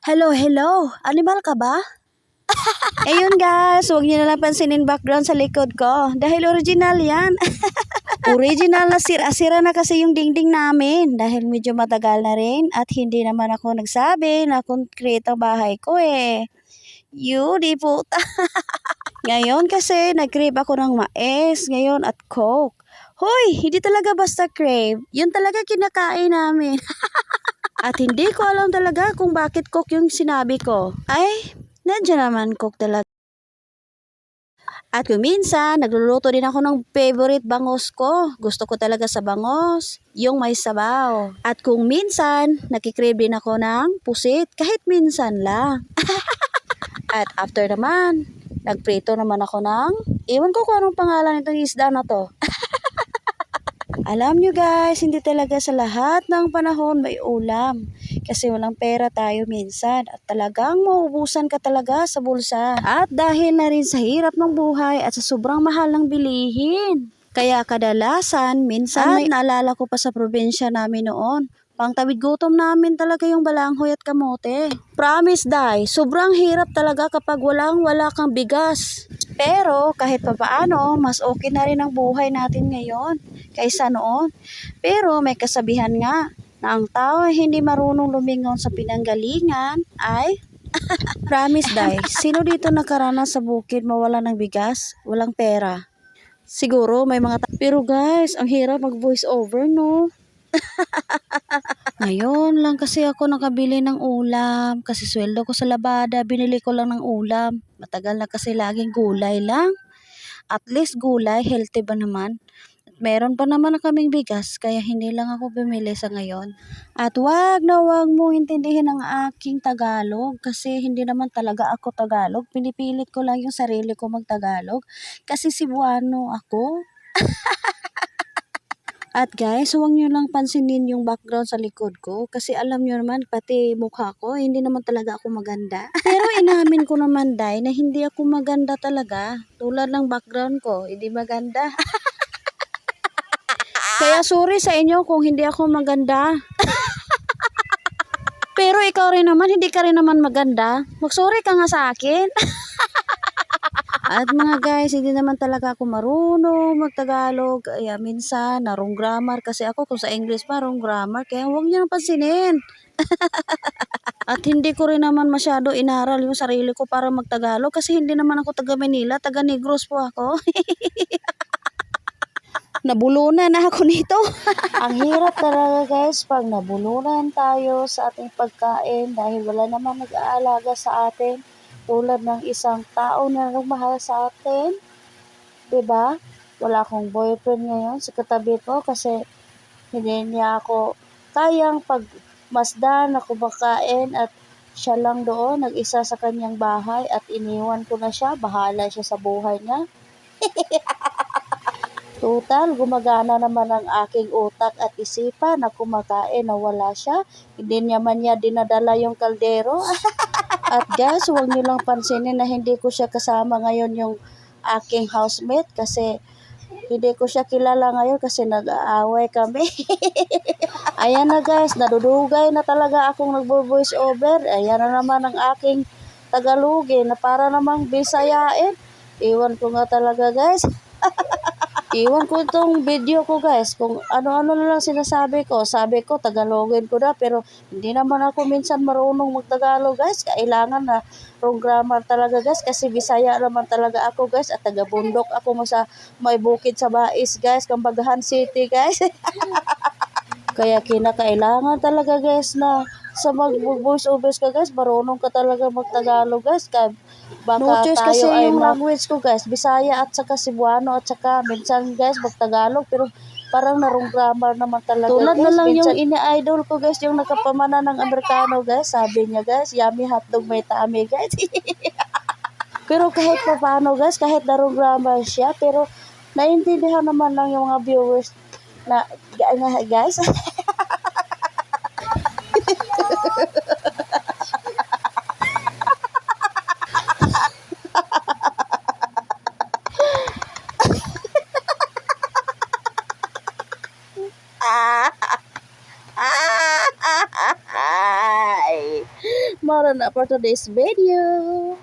Hello, hello. Animal ka ba? Ayun guys, huwag niyo na lang pansinin background sa likod ko. Dahil original yan. Original na sira-sira na kasi yung dingding namin. Dahil medyo matagal na rin at hindi naman ako nagsabi na concrete ang bahay ko eh. Di puta. Ngayon kasi nag-crave ako ng mais ngayon at coke. Hoy, hindi talaga basta crave. Yun talaga kinakain namin. At hindi ko alam talaga kung bakit coke yung sinabi ko. Ay, nandiyan naman coke talaga. At kung minsan, nagluluto din ako ng favorite bangos ko. Gusto ko talaga sa bangos, yung may sabaw. At kung minsan, nakikrave din ako ng pusit, kahit minsan lang. At after naman, nagprito naman ako ng, iwan ko kung anong pangalan itong isda na to. Alam nyo guys, hindi talaga sa lahat ng panahon may ulam. Kasi walang pera tayo minsan at talagang mauubusan ka talaga sa bulsa. At dahil na rin sa hirap ng buhay at sa sobrang mahal ng bilihin. Kaya kadalasan, minsan naalala ko pa sa probinsya namin noon. Pangtawid gutom namin talaga yung balanghoy at kamote. Promise day, sobrang hirap talaga kapag wala kang bigas. Pero kahit papaano, mas okay na rin ang buhay natin ngayon kaysa noon. Pero may kasabihan nga na ang tao ay hindi marunong lumingon sa pinanggalingan ay promise day. Sino dito nakaranas sa bukid mawala ng bigas, walang pera? Siguro may mga pero guys, ang hirap mag voice over no. Ngayon lang kasi ako nakabili ng ulam kasi sweldo ko sa labada, binili ko lang ng ulam. Matagal na kasi laging gulay lang. At least gulay, healthy ba naman? At meron pa naman na kaming bigas kaya hindi lang ako bumili sa ngayon. At wag na wag mo intindihin ang aking Tagalog kasi hindi naman talaga ako Tagalog. Pinipilit ko lang yung sarili ko mag-Tagalog kasi Cebuano ako. At guys, huwag nyo lang pansinin yung background sa likod ko kasi alam nyo naman, pati mukha ko, hindi naman talaga ako maganda. Pero inamin ko naman, Day, na hindi ako maganda talaga. Tulad ng background ko, hindi maganda. Kaya sorry sa inyo kung hindi ako maganda. Pero ikaw rin naman, hindi ka rin naman maganda. Mag-sorry ka nga sa akin. At mga guys, hindi naman talaga ako marunong mag-Tagalog. Kaya minsan, narong grammar. Kasi ako kung sa English pa, wrong grammar. Kaya huwag niyo nang pansinin. At hindi ko rin naman masyado inaral yung sarili ko para mag-Tagalog. Kasi hindi naman ako taga Manila, taga Negros po ako. Nabulunan na ako nito. Ang hirap talaga guys pag nabulunan tayo sa ating pagkain dahil wala naman nag-aalaga sa atin. Tulad ng isang tao na nagmahal sa atin, 'di ba? Wala akong boyfriend ngayon sa katabi ko kasi hindi niya ako kayang pagmasdan na kumakain at siya lang doon nag-isa sa kanyang bahay at iniwan ko na siya, bahala siya sa buhay niya. Total, gumagana naman ang aking utak at isipan na kumakain na wala siya. Hindi naman niya dinadala yung kaldero. At guys, huwag niyo lang pansinin na hindi ko siya kasama ngayon yung aking housemate kasi hindi ko siya kilala ngayon kasi nag-aaway kami. Ayan na guys, nadudugay na talaga akong nagbo-voice over. Ayan na naman ang aking Tagalogin na para namang Bisayain. Iwan ko nga talaga guys. Iwan ko itong video ko guys, kung ano-ano na lang sinasabi ko. Sabi ko, Tagalogin ko na, pero hindi naman ako minsan marunong mag-Tagalog guys. Kailangan na wrong grammar talaga guys, kasi Bisaya naman talaga ako guys, at taga-bundok ako sa may bukid sa Bais guys, Kambagahan City guys. Kaya kinakailangan talaga guys na sa mag-voice overs ka guys, marunong ka talaga mag-Tagalog guys. Baka no choice tayo kasi ay yung language ko guys, Bisaya at saka Cebuano at saka minsan guys mag-Tagalog pero parang narong grammar naman talaga tulad guys. Na lang minsan, yung ini-idol ko guys, yung nakapamana ng Amerikano guys, sabi niya guys, yummy hotdog may tami guys. Pero kahit pa paano guys, kahit narong grammar siya, pero naiintindihan naman lang yung mga viewers na guys. Mara na for today's video.